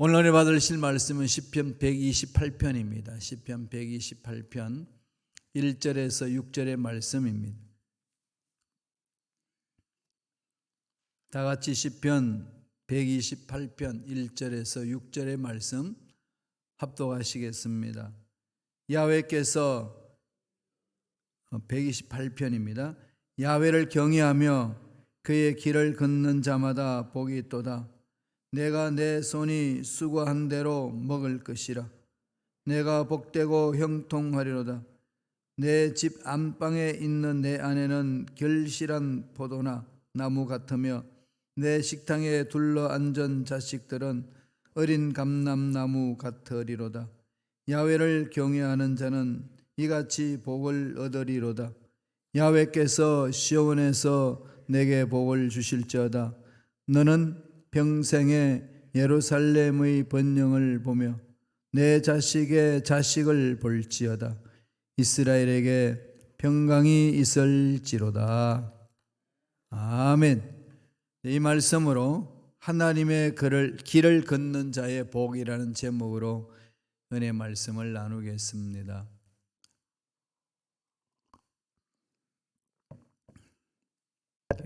오늘 은혜 받으실 말씀은 시편 128편입니다. 시편 128편 1절에서 6절의 말씀입니다. 다 같이 시편 128편 1절에서 6절의 말씀 합독하시겠습니다. 야훼께서 128편입니다. 야훼를 경외하며 그의 길을 걷는 자마다 복이 있도다. 내가 내 손이 수고한 대로 먹을 것이라. 내가 복되고 형통하리로다. 내 집 안방에 있는 내 아내는 결실한 포도나 나무 같으며 내 식당에 둘러앉은 자식들은 어린 감람나무 같으리로다. 야훼를 경외하는 자는 이같이 복을 얻으리로다. 야훼께서 시온에서 내게 복을 주실지어다. 너는 평생에 예루살렘의 번영을 보며 내 자식의 자식을 볼지어다. 이스라엘에게 평강이 있을지로다. 아멘. 이 말씀으로 하나님의 길을 걷는 자의 복이라는 제목으로 은혜 말씀을 나누겠습니다.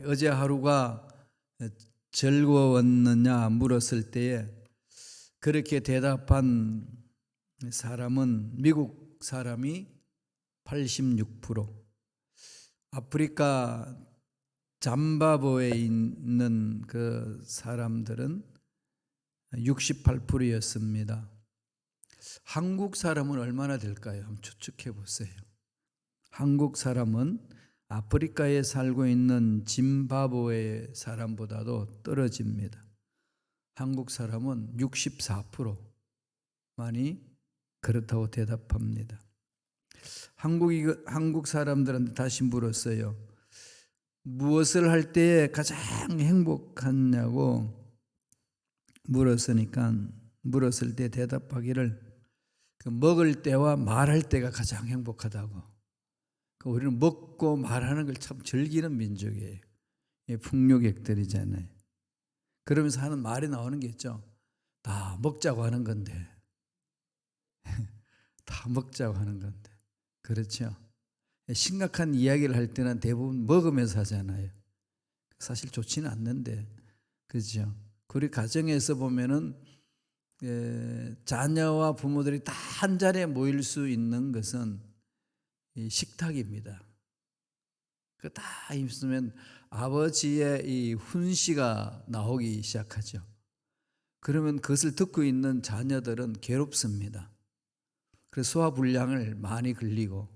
어제 하루가 즐거웠느냐 물었을 때에 그렇게 대답한 사람은 미국 사람이 86%, 아프리카 잠바브에 있는 그 사람들은 68%였습니다. 한국 사람은 얼마나 될까요? 한번 추측해 보세요. 한국 사람은 아프리카에 살고 있는 짐바브웨 사람보다도 떨어집니다. 한국 사람은 64%만이 그렇다고 대답합니다. 한국 사람들한테 다시 물었어요. 무엇을 할 때에 가장 행복하냐고 물었을 때 대답하기를 먹을 때와 말할 때가 가장 행복하다고. 우리는 먹고 말하는 걸 참 즐기는 민족이에요. 풍요객들이잖아요. 그러면서 하는 말이 나오는 게 있죠. 다 먹자고 하는 건데. 다 먹자고 하는 건데. 그렇죠. 심각한 이야기를 할 때는 대부분 먹으면서 하잖아요. 사실 좋지는 않는데. 그렇죠. 우리 가정에서 보면은 자녀와 부모들이 다 한 자리에 모일 수 있는 것은 이 식탁입니다. 그 다 있으면 아버지의 이 훈시가 나오기 시작하죠. 그러면 그것을 듣고 있는 자녀들은 괴롭습니다. 그래서 소화불량을 많이 걸리고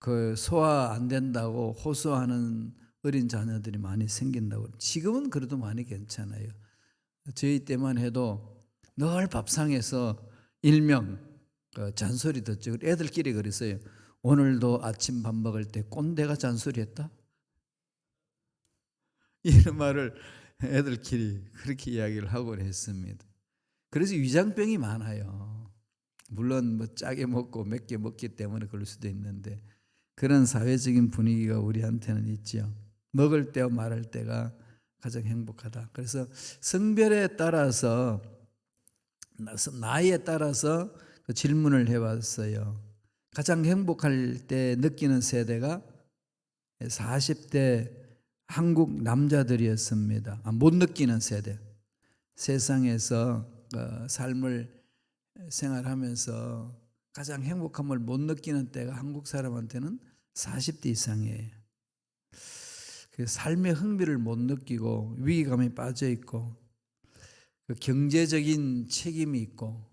그 소화 안 된다고 호소하는 어린 자녀들이 많이 생긴다고. 지금은 그래도 많이 괜찮아요. 저희 때만 해도 늘 밥상에서 일명 잔소리 듣죠. 애들끼리 그랬어요. 오늘도 아침 밥 먹을 때 꼰대가 잔소리했다? 이런 말을 애들끼리 그렇게 이야기를 하곤 했습니다. 그래서 위장병이 많아요. 물론 뭐 짜게 먹고 맵게 먹기 때문에 그럴 수도 있는데 그런 사회적인 분위기가 우리한테는 있죠. 먹을 때와 말할 때가 가장 행복하다. 그래서 성별에 따라서 나이에 따라서 그 질문을 해봤어요. 가장 행복할 때 느끼는 세대가 40대 한국 남자들이었습니다. 못 느끼는 세대. 세상에서 삶을 생활하면서 가장 행복함을 못 느끼는 때가 한국 사람한테는 40대 이상이에요. 삶의 흥미를 못 느끼고 위기감에 빠져 있고 경제적인 책임이 있고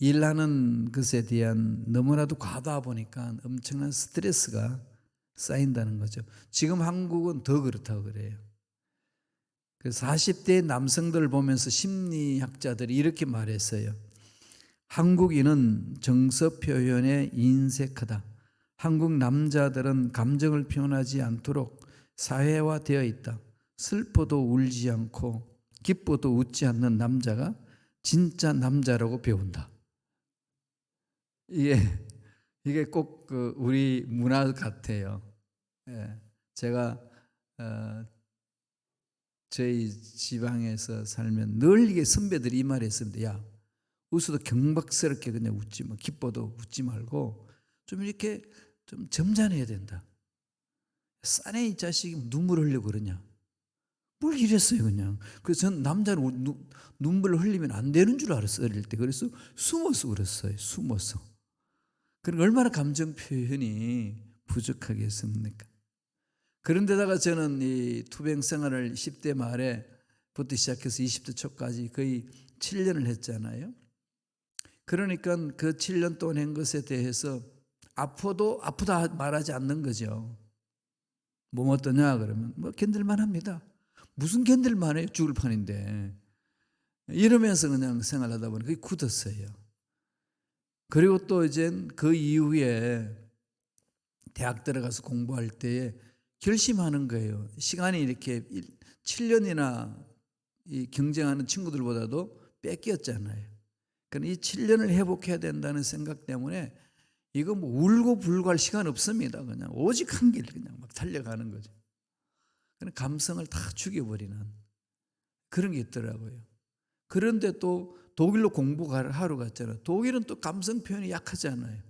일하는 것에 대한 너무나도 과도하 보니까 엄청난 스트레스가 쌓인다는 거죠. 지금 한국은 더 그렇다고 그래요. 40대 남성들을 보면서 심리학자들이 이렇게 말했어요. 한국인은 정서 표현에 인색하다. 한국 남자들은 감정을 표현하지 않도록 사회화되어 있다. 슬퍼도 울지 않고 기뻐도 웃지 않는 남자가 진짜 남자라고 배운다. 이게 꼭 우리 문화 같아요. 제가 저희 지방에서 살면 늘 이게 선배들이 이 말을 했습니다. 야, 웃어도 경박스럽게 그냥 웃지 마. 기뻐도 웃지 말고 좀 이렇게 좀 점잖해야 된다. 싸네 이 자식이 눈물 흘리고 그러냐. 뭘 이랬어요 그냥. 그래서 전 남자는 눈물 흘리면 안 되는 줄 알았어요 어릴 때. 그래서 숨어서 울었어요. 숨어서. 그럼 얼마나 감정 표현이 부족하겠습니까? 그런데다가 저는 이 투병 생활을 10대 말에부터 시작해서 20대 초까지 거의 7년을 했잖아요. 그러니까 그 7년 동안 한 것에 대해서 아파도 아프다 말하지 않는 거죠. 몸 어떠냐 그러면 뭐 견딜만 합니다. 무슨 견딜만 해요? 죽을 판인데. 이러면서 그냥 생활하다 보니 그게 굳었어요. 그리고 또 이제 그 이후에 대학 들어가서 공부할 때에 결심하는 거예요. 시간이 이렇게 7년이나 이 경쟁하는 친구들보다도 뺏겼잖아요. 그러니까 이 7년을 회복해야 된다는 생각 때문에 이거 뭐 울고 불고 할 시간 없습니다. 그냥 오직 한 길 그냥 막 달려가는 거죠. 그냥 감성을 다 죽여버리는 그런 게 있더라고요. 그런데 또 독일로 공부하러 갔잖아요. 독일은 또 감성 표현이 약하잖아요.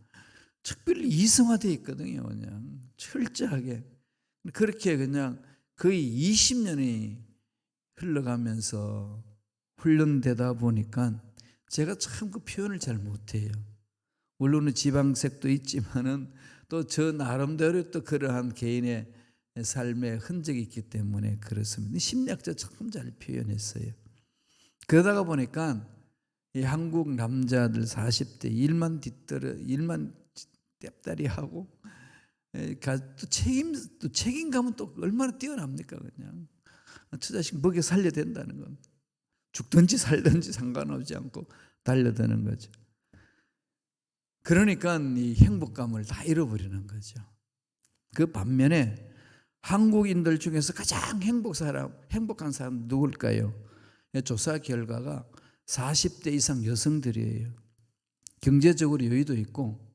특별히 이성화되어 있거든요. 그냥 철저하게. 그렇게 그냥 거의 20년이 흘러가면서 훈련되다 보니까 제가 참 그 표현을 잘 못해요. 물론은 지방색도 있지만은 또 저 나름대로 또 그러한 개인의 삶의 흔적이 있기 때문에 그렇습니다. 심리학자 참 잘 표현했어요. 그러다가 보니까 이 한국 남자들 40대 일만 뗀다리 하고 또 책임감은 또 얼마나 뛰어납니까 그냥 저 자식 먹여 살려야 된다는 건 죽든지 살든지 상관없지 않고 달려드는 거죠. 그러니까 이 행복감을 다 잃어버리는 거죠. 그 반면에 한국인들 중에서 가장 행복한 사람 누굴까요? 조사 결과가 40대 이상 여성들이에요. 경제적으로 여유도 있고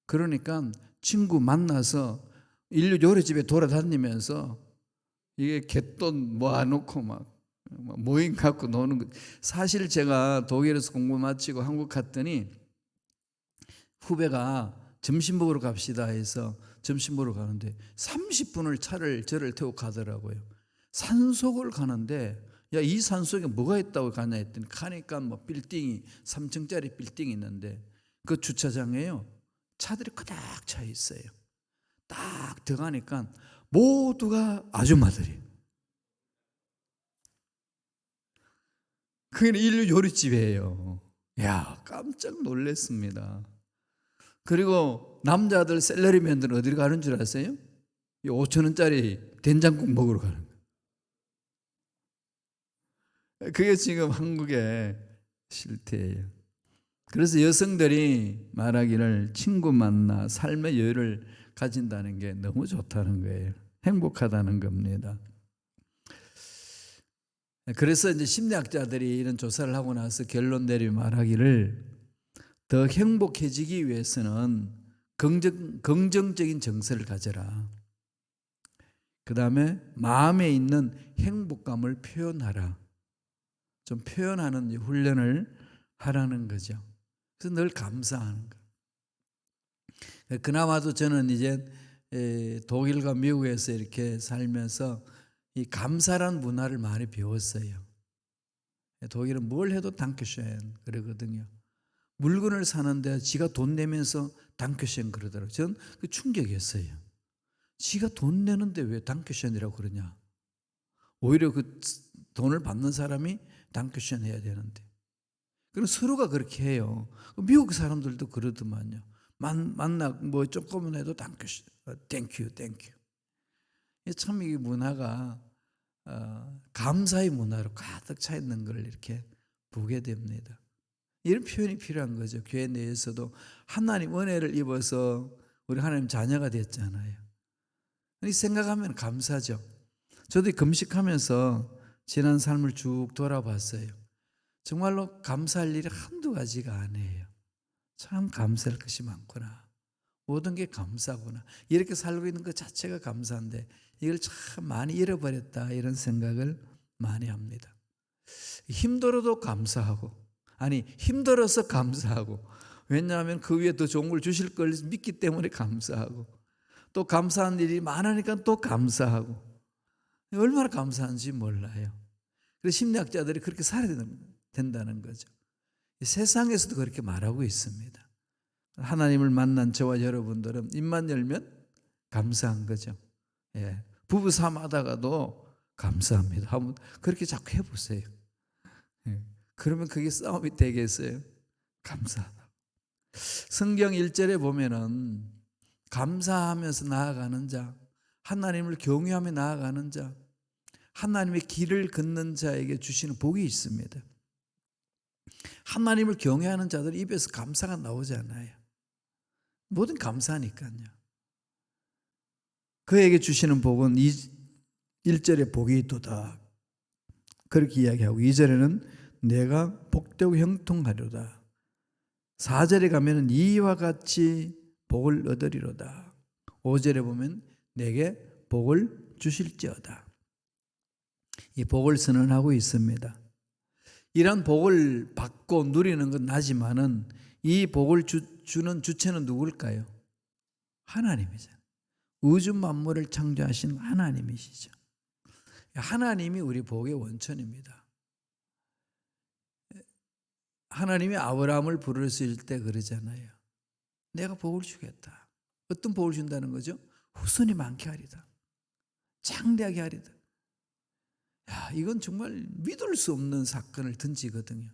그러니까 친구 만나서 인류 요리집에 돌아다니면서 이게 갯돈 모아놓고 막 모임 갖고 노는 거. 사실 제가 독일에서 공부 마치고 한국 갔더니 후배가 점심 먹으러 갑시다 해서 점심 먹으러 가는데 30분을 저를 태우고 가더라고요. 산속을 가는데 야, 이 산속에 뭐가 있다고 가냐 했더니 가니까 뭐 빌딩이 3층짜리 빌딩이 있는데 그 주차장에요 차들이 그닥 차 있어요. 딱 들어가니까 모두가 아줌마들이에요. 그게 인류 요리집이에요. 야, 깜짝 놀랐습니다. 그리고 남자들 셀러리맨들은 어디로 가는 줄 아세요? 5,000원짜리 된장국 먹으러 가는 거예요. 그게 지금 한국의 실태예요. 그래서 여성들이 말하기를 친구 만나 삶의 여유를 가진다는 게 너무 좋다는 거예요. 행복하다는 겁니다. 그래서 이제 심리학자들이 이런 조사를 하고 나서 결론 내리 말하기를 더 행복해지기 위해서는 긍정적인 정서를 가져라. 그 다음에 마음에 있는 행복감을 표현하라. 좀 표현하는 훈련을 하라는 거죠. 그래서 늘 감사하는 거. 그나마도 저는 이제 독일과 미국에서 이렇게 살면서 이 감사란 문화를 많이 배웠어요. 독일은 뭘 해도 dankeschön 그러거든요. 물건을 사는데 지가 돈 내면서 dankeschön 그러더라고요. 저는 그 충격이었어요. 지가 돈 내는데 왜 dankeschön이라고 그러냐. 오히려 그 돈을 받는 사람이 dankeschön 해야 되는데. 그럼 서로가 그렇게 해요. 미국 사람들도 그러더만요. 만나 뭐 조금만 해도 dankeschön, thank you. 참 이 문화가 감사의 문화로 가득 차 있는 걸 이렇게 보게 됩니다. 이런 표현이 필요한 거죠. 교회 내에서도 하나님 은혜를 입어서 우리 하나님 자녀가 됐잖아요. 이 생각하면 감사죠. 저도 금식하면서 지난 삶을 쭉 돌아봤어요. 정말로 감사할 일이 한두 가지가 아니에요. 참 감사할 것이 많구나. 모든 게 감사구나. 이렇게 살고 있는 것 자체가 감사인데 이걸 참 많이 잃어버렸다 이런 생각을 많이 합니다. 힘들어도 감사하고, 아니 힘들어서 감사하고, 왜냐하면 그 위에 더 좋은 걸 주실 걸 믿기 때문에 감사하고, 또 감사한 일이 많으니까 또 감사하고, 얼마나 감사한지 몰라요. 그래서 심리학자들이 그렇게 살아야 된다는 거죠. 세상에서도 그렇게 말하고 있습니다. 하나님을 만난 저와 여러분들은 입만 열면 감사한 거죠. 예. 부부 싸움하다가도 감사합니다. 한번 그렇게 자꾸 해보세요. 예. 그러면 그게 싸움이 되겠어요? 감사하다. 성경 1절에 보면은 감사하면서 나아가는 자, 하나님을 경외하며 나아가는 자, 하나님의 길을 걷는 자에게 주시는 복이 있습니다. 하나님을 경외하는 자들 입에서 감사가 나오지 않아요. 뭐든 감사하니까요. 그에게 주시는 복은 1절에 복이 있도다. 그렇게 이야기하고 2절에는 내가 복되고 형통하리로다. 4절에 가면은 이와 같이 복을 얻으리로다. 5절에 보면 내게 복을 주실지어다. 이 복을 선언하고 있습니다. 이런 복을 받고 누리는 건 나지만은 이 복을 주는 주체는 누굴까요? 하나님이잖아요. 우주 만물을 창조하신 하나님이시죠. 하나님이 우리 복의 원천입니다. 하나님이 아브라함을 부르실 때 그러잖아요. 내가 복을 주겠다. 어떤 복을 준다는 거죠? 후손이 많게 하리다. 장대하게 하리다. 야, 이건 정말 믿을 수 없는 사건을 던지거든요.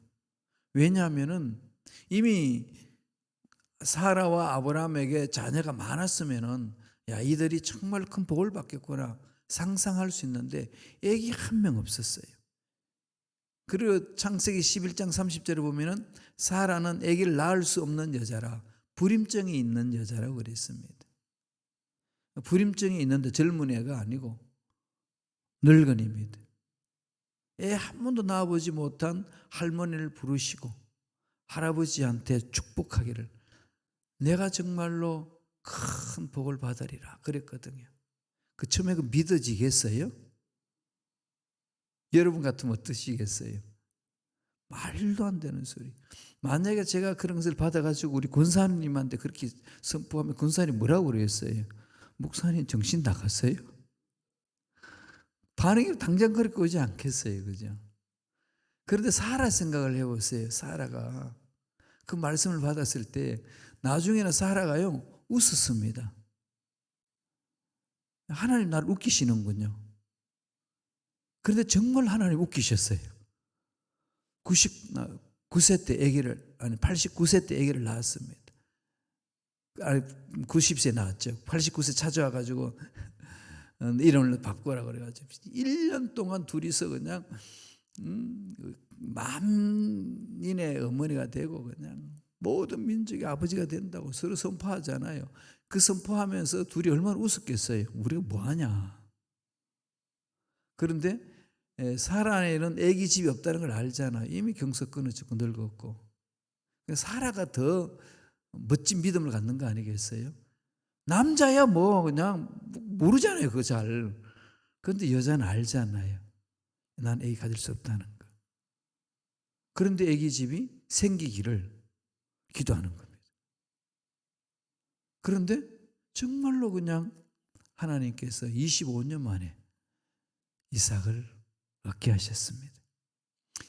왜냐하면은 이미 사라와 아브라함에게 자녀가 많았으면은 야, 이들이 정말 큰 복을 받겠구나 상상할 수 있는데 애기 한 명 없었어요. 그리고 창세기 11장 30절에 보면은 사라는 애기를 낳을 수 없는 여자라, 불임증이 있는 여자라고 그랬습니다. 불임증이 있는데 젊은 애가 아니고 늙은입니다. 애 한 번도 낳아보지 못한 할머니를 부르시고 할아버지한테 축복하기를 내가 정말로 큰 복을 받으리라 그랬거든요. 그 처음에 그 믿어지겠어요? 여러분 같으면 어떠시겠어요? 말도 안 되는 소리. 만약에 제가 그런 것을 받아가지고 우리 권사님한테 그렇게 선포하면 권사님 뭐라고 그러겠어요? 목사님 정신 나갔어요? 반응이 당장 그렇게 오지 않겠어요, 그죠? 그런데 사라 생각을 해보세요. 사라가 그 말씀을 받았을 때 나중에는 사라가요 웃었습니다. 하나님 나를 웃기시는군요. 그런데 정말 하나님 웃기셨어요. 89세 때 아기를, 아니 89세 때 아기를 낳았습니다. 아니 90세 낳았죠. 89세 찾아와가지고 이름을 바꾸라 그래가지고 1년 동안 둘이서 그냥 만인의 어머니가 되고 그냥 모든 민족의 아버지가 된다고 서로 선포하잖아요. 그 선포하면서 둘이 얼마나 웃었겠어요. 우리가 뭐하냐. 그런데 사라에는 아기 집이 없다는 걸 알잖아요. 이미 경석 끊어지고 늙었고. 사라가 더 멋진 믿음을 갖는 거 아니겠어요? 남자야 뭐 그냥 모르잖아요. 그거 잘. 그런데 여자는 알잖아요. 난 아기 가질 수 없다는 거. 그런데 아기 집이 생기기를 기도하는 겁니다. 그런데 정말로 그냥 하나님께서 25년 만에 이삭을 얻게 하셨습니다.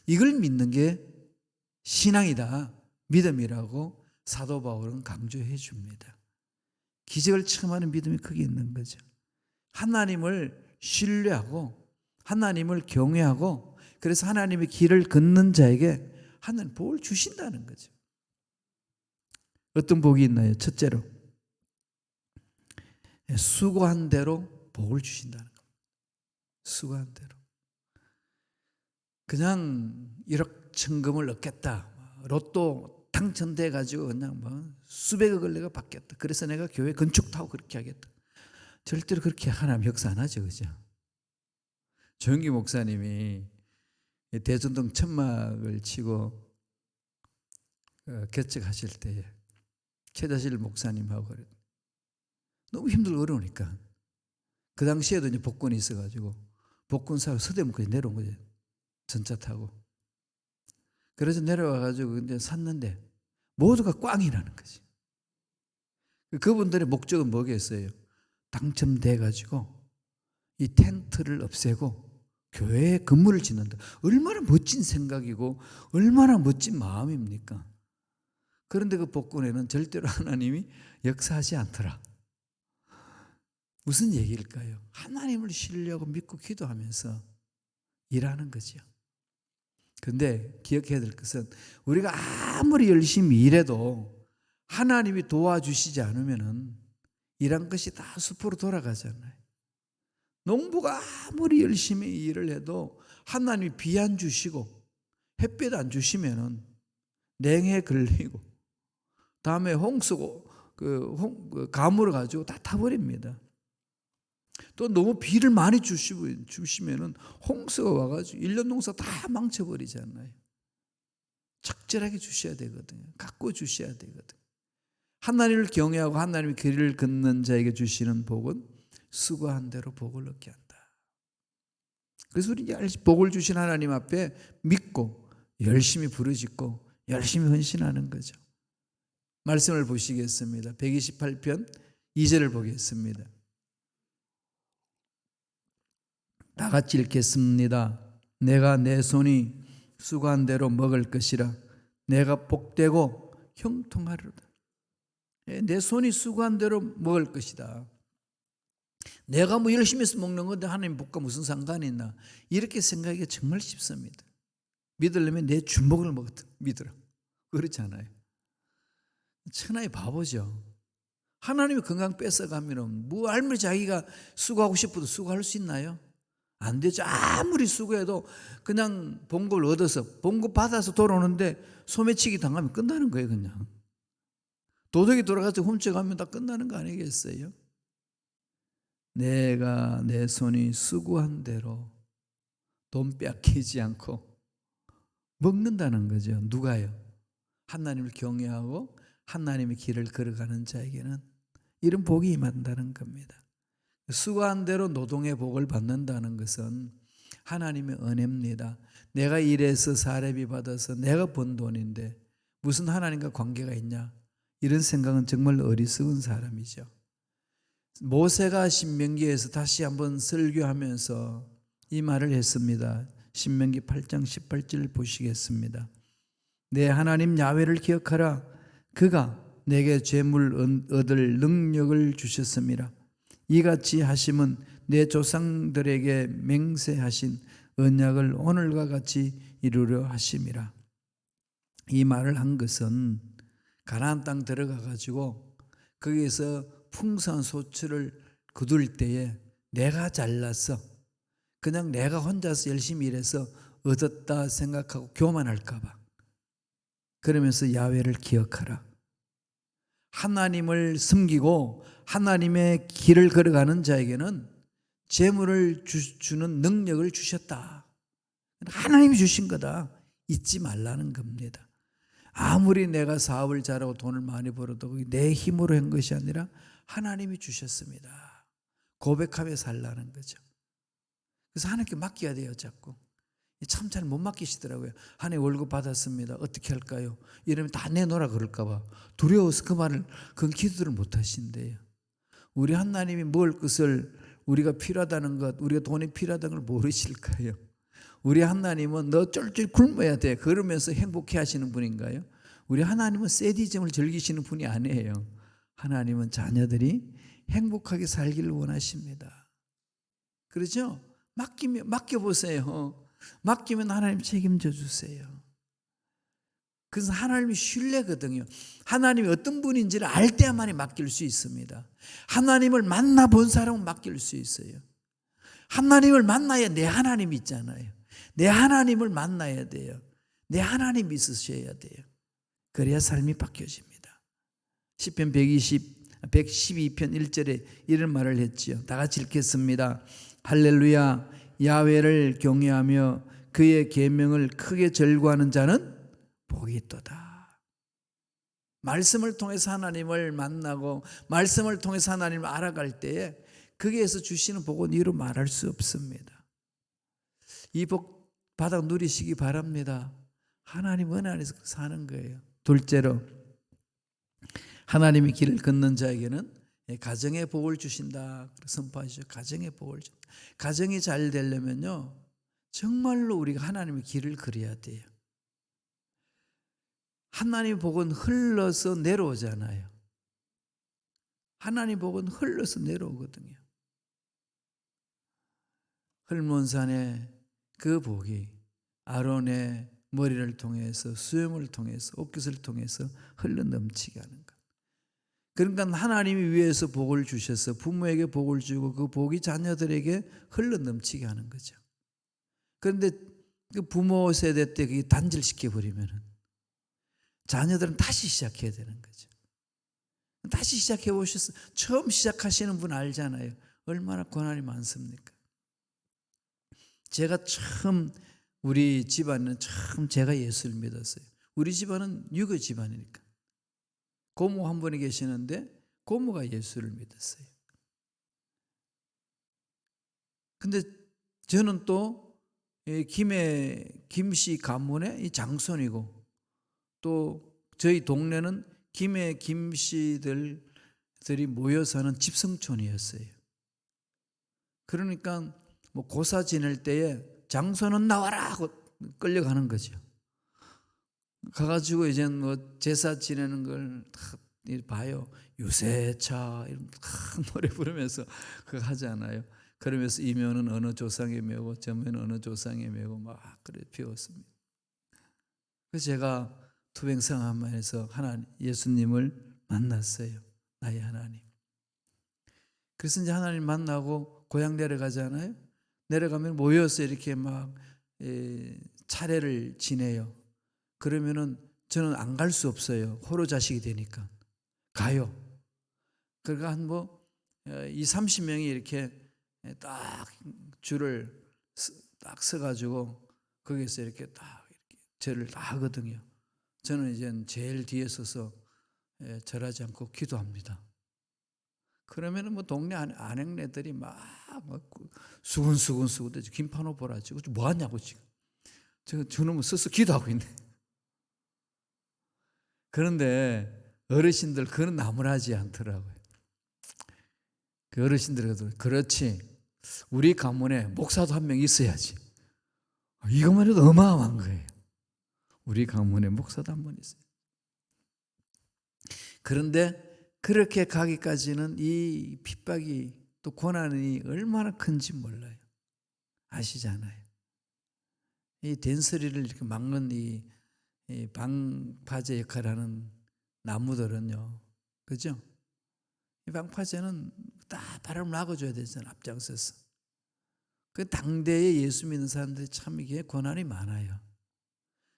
이걸 믿는 게 신앙이다, 믿음이라고 사도 바울은 강조해 줍니다. 기적을 체험하는 믿음이 크게 있는 거죠. 하나님을 신뢰하고 하나님을 경외하고 그래서 하나님의 길을 걷는 자에게 하나님 복을 주신다는 거죠. 어떤 복이 있나요? 첫째로 수고한 대로 복을 주신다는 겁니다. 수고한 대로. 그냥 1억 천금을 얻겠다. 로또 당첨돼 가지고 그냥 뭐 수백억을 내가 받겠다. 그래서 내가 교회 건축하고 그렇게 하겠다. 절대로 그렇게 하나님 역사 안 하죠, 그죠? 조영기 목사님이 대전동 천막을 치고 개척하실 때 최다실 목사님하고 너무 힘들고 어려우니까 그 당시에도 이제 복권이 있어가지고 복근사로 서대문까지 내려온 거죠. 전차 타고. 그래서 내려와가지고 이제 샀는데 모두가 꽝이라는 거지. 그분들의 목적은 뭐겠어요? 당첨돼가지고 이 텐트를 없애고 교회에 건물을 짓는다. 얼마나 멋진 생각이고 얼마나 멋진 마음입니까? 그런데 그 복군에는 절대로 하나님이 역사하지 않더라. 무슨 얘기일까요? 하나님을 신뢰하고 믿고 기도하면서 일하는 거죠. 그런데 기억해야 될 것은 우리가 아무리 열심히 일해도 하나님이 도와주시지 않으면 일한 것이 다 수포로 돌아가잖아요. 농부가 아무리 열심히 일을 해도 하나님이 비 안 주시고 햇빛 안 주시면 냉해 걸리고 다음에 홍수고 가물어 가지고 다 타버립니다. 또 너무 비를 많이 주시면 홍수가 와가지고 1년 농사 다 망쳐버리잖아요. 적절하게 주셔야 되거든요. 가꿔 주셔야 되거든요. 하나님을 경외하고 하나님의 길을 걷는 자에게 주시는 복은 수고한 대로 복을 얻게 한다. 그래서 우리 복을 주신 하나님 앞에 믿고 열심히 부르짖고 열심히 헌신하는 거죠. 말씀을 보시겠습니다. 128편 2절을 보겠습니다. 다 같이 읽겠습니다. 내가 내 손이 수고한 대로 먹을 것이라. 내가 복되고 형통하리로다. 내 손이 수고한 대로 먹을 것이다. 내가 뭐 열심히 해서 먹는 건데 하나님 복과 무슨 상관이 있나? 이렇게 생각하기가 정말 쉽습니다. 믿으려면 내 주먹을 믿으라. 그렇잖아요. 천하의 바보죠. 하나님이 건강 뺏어가면 뭐 아무리 자기가 수고하고 싶어도 수고할 수 있나요? 안 되죠. 아무리 수고해도 그냥 봉급을 얻어서 봉급 받아서 돌아오는데 소매치기 당하면 끝나는 거예요. 그냥 도둑이 돌아가서 훔쳐가면 다 끝나는 거 아니겠어요? 내가 내 손이 수고한 대로 돈 뺏기지 않고 먹는다는 거죠. 누가요? 하나님을 경외하고 하나님의 길을 걸어가는 자에게는 이런 복이 임한다는 겁니다. 수고한 대로 노동의 복을 받는다는 것은 하나님의 은혜입니다. 내가 일해서 사례비 받아서 내가 번 돈인데 무슨 하나님과 관계가 있냐? 이런 생각은 정말 어리석은 사람이죠. 모세가 신명기에서 다시 한번 설교하면서 이 말을 했습니다. 신명기 8장 18절 보시겠습니다. 내 하나님 야훼를 기억하라. 그가 내게 재물 얻을 능력을 주셨습니다. 이같이 하심은 내 조상들에게 맹세하신 언약을 오늘과 같이 이루려 하심이라. 이 말을 한 것은 가나안 땅 들어가 가지고 거기에서 풍성한 소출을 거둘 때에 내가 잘났어, 그냥 내가 혼자서 열심히 일해서 얻었다 생각하고 교만할까 봐. 그러면서 야훼를 기억하라. 하나님을 섬기고 하나님의 길을 걸어가는 자에게는 재물을 주는 능력을 주셨다. 하나님이 주신 거다. 잊지 말라는 겁니다. 아무리 내가 사업을 잘하고 돈을 많이 벌어도 내 힘으로 한 것이 아니라 하나님이 주셨습니다. 고백하며 살라는 거죠. 그래서 하나님께 맡겨야 돼요. 자꾸. 참 잘 못 맡기시더라고요. 하나님 월급 받았습니다. 어떻게 할까요? 이러면 다 내놓으라 그럴까 봐 두려워서 그 기도를 못 하신대요. 우리 하나님이 먹을 것을 우리가 필요하다는 것, 우리가 돈이 필요하다는 걸 모르실까요? 우리 하나님은 너 쫄쫄 굶어야 돼 그러면서 행복해 하시는 분인가요? 우리 하나님은 세디즘을 즐기시는 분이 아니에요. 하나님은 자녀들이 행복하게 살기를 원하십니다. 그렇죠? 맡겨보세요. 맡기면 하나님 책임져 주세요. 그래서 하나님이 신뢰거든요. 하나님이 어떤 분인지를 알 때만이 맡길 수 있습니다. 하나님을 만나본 사람은 맡길 수 있어요. 하나님을 만나야 내 하나님이 있잖아요. 내 하나님을 만나야 돼요. 내 하나님이 있으셔야 돼요. 그래야 삶이 바뀌어집니다. 시편 112편 1절에 이런 말을 했지요. 다 같이 읽겠습니다. 할렐루야. 야훼를 경외하며 그의 계명을 크게 절구하는 자는 복이 있도다. 말씀을 통해서 하나님을 만나고 말씀을 통해서 하나님을 알아갈 때에 거기에서 주시는 복은 이루 말할 수 없습니다. 이 복 바닥 누리시기 바랍니다. 하나님 은혜 안에서 사는 거예요. 둘째로 하나님의 길을 걷는 자에게는 가정의 복을 주신다. 선포하시죠. 가정의 복을 주신다. 가정이 잘 되려면요, 정말로 우리가 하나님의 길을 걸어야 돼요. 하나님의 복은 흘러서 내려오잖아요. 하나님의 복은 흘러서 내려오거든요. 헐몬산의 그 복이 아론의 머리를 통해서, 수염을 통해서, 옷깃을 통해서 흘러 넘치게 하는 것. 그러니까 하나님이 위에서 복을 주셔서 부모에게 복을 주고 그 복이 자녀들에게 흘러 넘치게 하는 거죠. 그런데 그 부모 세대 때 그게 단절시켜 버리면 자녀들은 다시 시작해야 되는 거죠. 다시 시작해 보셔서 처음 시작하시는 분 알잖아요. 얼마나 고난이 많습니까? 제가 처음 우리 집안은 처음 제가 예수를 믿었어요. 우리 집안은 유교 집안이니까. 고모 한 분이 계시는데 고모가 예수를 믿었어요. 근데 저는 또 김씨 가문의 장손이고 또 저희 동네는 김씨들이 모여 사는 집성촌이었어요. 그러니까 뭐 고사 지낼 때에 장손은 나와라 하고 끌려가는 거죠. 가가지고 이제 뭐 제사 지내는 걸 봐요. 유세차 이런 노래 부르면서 그거 하잖아요. 그러면서 이면은 어느 조상에 매고 저면은 어느 조상에 매고 막 그래 피웠습니다. 그래서 제가 투병상함에서 하나님 예수님을 만났어요. 나의 하나님. 그래서 이제 하나님 만나고 고향 내려가잖아요. 내려가면 모여서 이렇게 막 차례를 지내요. 그러면은 저는 안 갈 수 없어요. 호로 자식이 되니까. 가요. 그러니까 한 뭐 20-30명이 이렇게 딱 줄을 딱 서가지고 거기서 이렇게 딱 이렇게 절을 다 하거든요. 저는 이제 제일 뒤에 서서 절하지 않고 기도합니다. 그러면은 뭐 동네 아넥네들이 막 수근수근 김판호 보라 지금 뭐 하냐고 지금. 저놈은 서서 기도하고 있네. 그런데 어르신들 그런 나무라지 않더라고요. 그 어르신들도 그렇지. 우리 가문에 목사도 한 명 있어야지. 이것만 해도 어마어마한 거예요. 우리 가문에 목사도 한 번 있어요. 그런데 그렇게 가기까지는 이 핍박이 또 고난이 얼마나 큰지 몰라요. 아시잖아요. 이 된소리를 이렇게 막는 이 방파제 역할을 하는 나무들은요. 그죠? 이 방파제는 다 바람을 막아줘야 되잖아요. 앞장서서. 그 당대에 예수 믿는 사람들이 참 이게 고난이 많아요.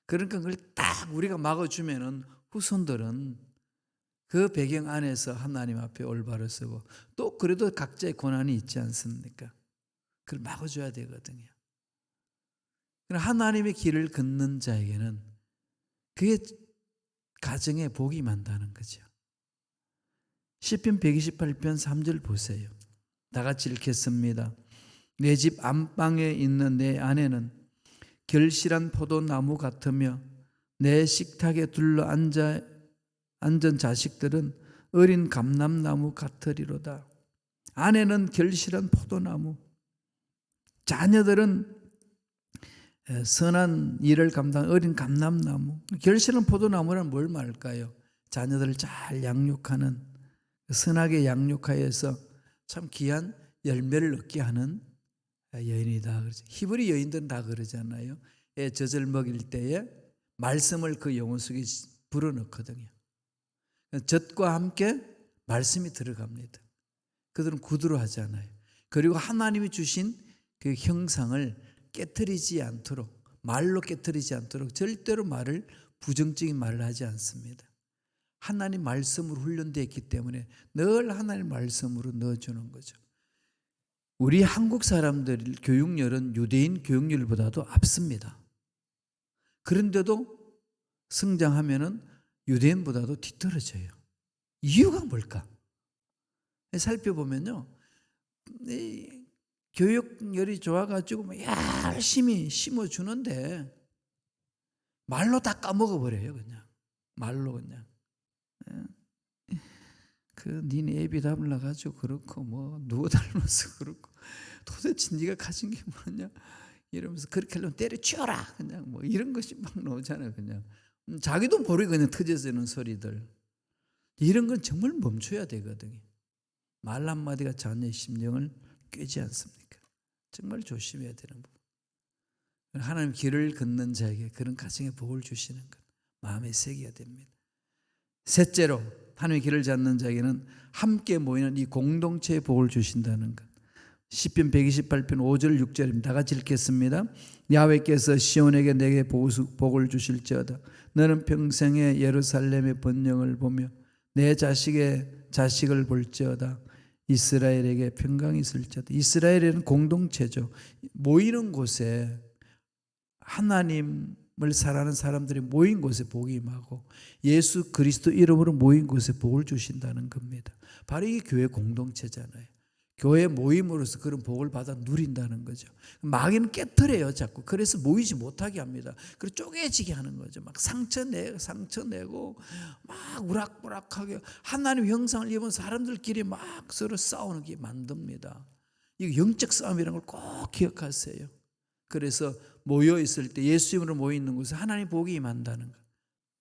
그러니까 그걸 딱 우리가 막아주면은 후손들은 그 배경 안에서 하나님 앞에 올바로 서고 또 그래도 각자의 고난이 있지 않습니까? 그걸 막아줘야 되거든요. 하나님의 길을 걷는 자에게는 그게 가정에 복이 많다는 거죠. 시편 128편 3절 보세요. 다 같이 읽겠습니다. 내 집 안방에 있는 내 아내는 결실한 포도나무 같으며 내 식탁에 둘러 앉은 자식들은 어린 감람나무 같으리로다. 아내는 결실한 포도나무, 자녀들은 선한 일을 감당한 어린 감람나무. 결실한 포도나무란 뭘 말할까요? 자녀들을 잘 양육하는, 선하게 양육하여서 참 귀한 열매를 얻게 하는 여인이다. 히브리 여인들은 다 그러잖아요. 애 젖을 먹일 때에 말씀을 그 영혼 속에 불어넣거든요. 젖과 함께 말씀이 들어갑니다. 그들은 구두로 하잖아요. 그리고 하나님이 주신 그 형상을 깨트리지 않도록, 말로 깨트리지 않도록 절대로 부정적인 말을 하지 않습니다. 하나님 말씀으로 훈련되어 있기 때문에 늘 하나님 말씀으로 넣어주는 거죠. 우리 한국 사람들 교육열은 유대인 교육열보다도 앞섭니다. 그런데도 성장하면은 유대인보다도 뒤떨어져요. 이유가 뭘까? 살펴보면요, 교육열이 좋아가지고 뭐 열심히 심어주는데 말로 다 까먹어버려요. 그냥 말로 그냥. 그 니네 애비 닮아가지고 그렇고 뭐 누구 닮아서 그렇고 도대체 네가 가진 게 뭐냐 이러면서 그렇게 하려면 때려치워라 그냥 뭐 이런 것이 막 나오잖아요. 그냥 자기도 모르게 그냥 터져지는 소리들. 이런 건 정말 멈춰야 되거든요. 말 한마디가 자녀의 심령을 꿰지 않습니까? 정말 조심해야 되는 부분. 하나님 길을 걷는 자에게 그런 가정에 복을 주시는 것 마음에 새겨야 됩니다. 셋째로 하나님의 길을 찾는 자에게는 함께 모이는 이 공동체의 복을 주신다는 것. 시편 128편 5절 6절입니다. 다 같이 읽겠습니다. 야훼께서 시온에게 내게 복을 주실지어다. 너는 평생에 예루살렘의 번영을 보며 내 자식의 자식을 볼지어다. 이스라엘에게 평강이 있을지어다. 이스라엘에는 공동체죠. 모이는 곳에 하나님을 사랑하는 사람들이 모인 곳에 복이 임하고 예수 그리스도 이름으로 모인 곳에 복을 주신다는 겁니다. 바로 이게 교회 공동체잖아요. 교회 모임으로서 그런 복을 받아 누린다는 거죠. 마귀는 깨트려요 자꾸. 그래서 모이지 못하게 합니다. 그리고 쪼개지게 하는 거죠. 막 상처 내고 막 우락부락하게 하나님 형상을 입은 사람들끼리 막 서로 싸우는 게 만듭니다. 이 영적 싸움이라는 걸 꼭 기억하세요. 그래서 모여 있을 때 예수 이름으로 모여 있는 곳에 하나님 복이 임한다는 것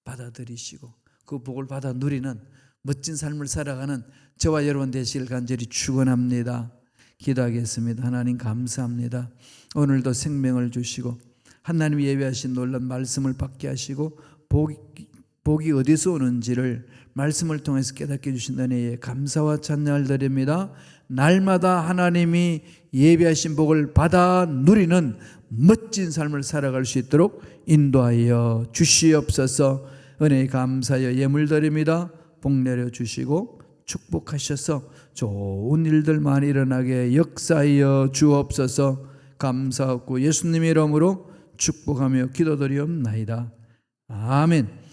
받아들이시고 그 복을 받아 누리는 멋진 삶을 살아가는 저와 여러분 되시길 간절히 축원합니다. 기도하겠습니다. 하나님 감사합니다. 오늘도 생명을 주시고 하나님이 예비하신 놀라운 말씀을 받게 하시고 복이 어디서 오는지를 말씀을 통해서 깨닫게 해주신 은혜에 감사와 찬양을 드립니다. 날마다 하나님이 예비하신 복을 받아 누리는 멋진 삶을 살아갈 수 있도록 인도하여 주시옵소서. 은혜에 감사하여 예물 드립니다. 복 내려 주시고 축복하셔서 좋은 일들 많이 일어나게 역사하여 주옵소서. 감사하고 예수님의 이름으로 축복하며 기도드리옵나이다. 아멘.